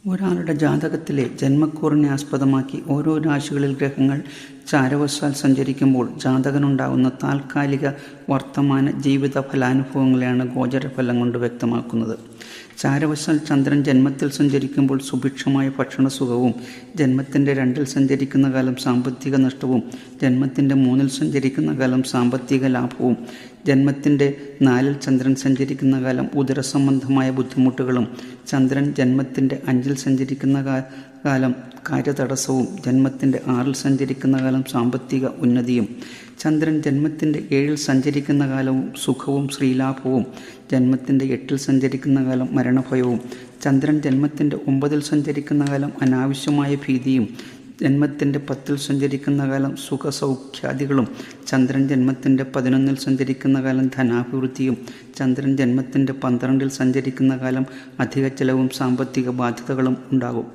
ഒരാളുടെ ജാതകത്തിലെ ജന്മക്കൂറിനെ ആസ്പദമാക്കി ഓരോ രാശികളിൽ ഗ്രഹങ്ങൾ ചാരവശാൽ സഞ്ചരിക്കുമ്പോൾ ജാതകനുണ്ടാകുന്ന താൽക്കാലിക വർത്തമാന ജീവിത ഫലാനുഭവങ്ങളെയാണ് ഗോചരഫലം കൊണ്ട് വ്യക്തമാക്കുന്നത്. ചാരവശാൽ ചന്ദ്രൻ ജന്മത്തിൽ സഞ്ചരിക്കുമ്പോൾ സുഭിക്ഷമായ ഭക്ഷണസുഖവും, ജന്മത്തിൻ്റെ 2-ൽ സഞ്ചരിക്കുന്ന കാലം സാമ്പത്തിക നഷ്ടവും, ജന്മത്തിൻ്റെ 3-ൽ സഞ്ചരിക്കുന്ന കാലം സാമ്പത്തിക ലാഭവും, ജന്മത്തിൻ്റെ 4-ൽ ചന്ദ്രൻ സഞ്ചരിക്കുന്ന കാലം ഉദരസംബന്ധമായ ബുദ്ധിമുട്ടുകളും, ചന്ദ്രൻ ജന്മത്തിൻ്റെ 5-ൽ സഞ്ചരിക്കുന്ന കാലം കാര്യതടസ്സവും, ജന്മത്തിൻ്റെ 6-ൽ സഞ്ചരിക്കുന്ന കാലം സാമ്പത്തിക ഉന്നതിയും, ചന്ദ്രൻ ജന്മത്തിൻ്റെ 7-ൽ സഞ്ചരിക്കുന്ന കാലവും സുഖവും ശ്രീലാഭവും, ജന്മത്തിൻ്റെ 8-ൽ സഞ്ചരിക്കുന്ന കാലം മരണഭയവും, ചന്ദ്രൻ ജന്മത്തിൻ്റെ 9-ൽ സഞ്ചരിക്കുന്ന കാലം അനാവശ്യമായ ഭീതിയും, ജന്മത്തിൻ്റെ 10-ൽ സഞ്ചരിക്കുന്ന കാലം സുഖസൗഖ്യാദികളും, ചന്ദ്രൻ ജന്മത്തിൻ്റെ 11-ൽ സഞ്ചരിക്കുന്ന കാലം ധനാഭിവൃദ്ധിയും, ചന്ദ്രൻ ജന്മത്തിൻ്റെ 12-ൽ സഞ്ചരിക്കുന്ന കാലം അധിക ചെലവും സാമ്പത്തിക ബാധ്യതകളും ഉണ്ടാകും.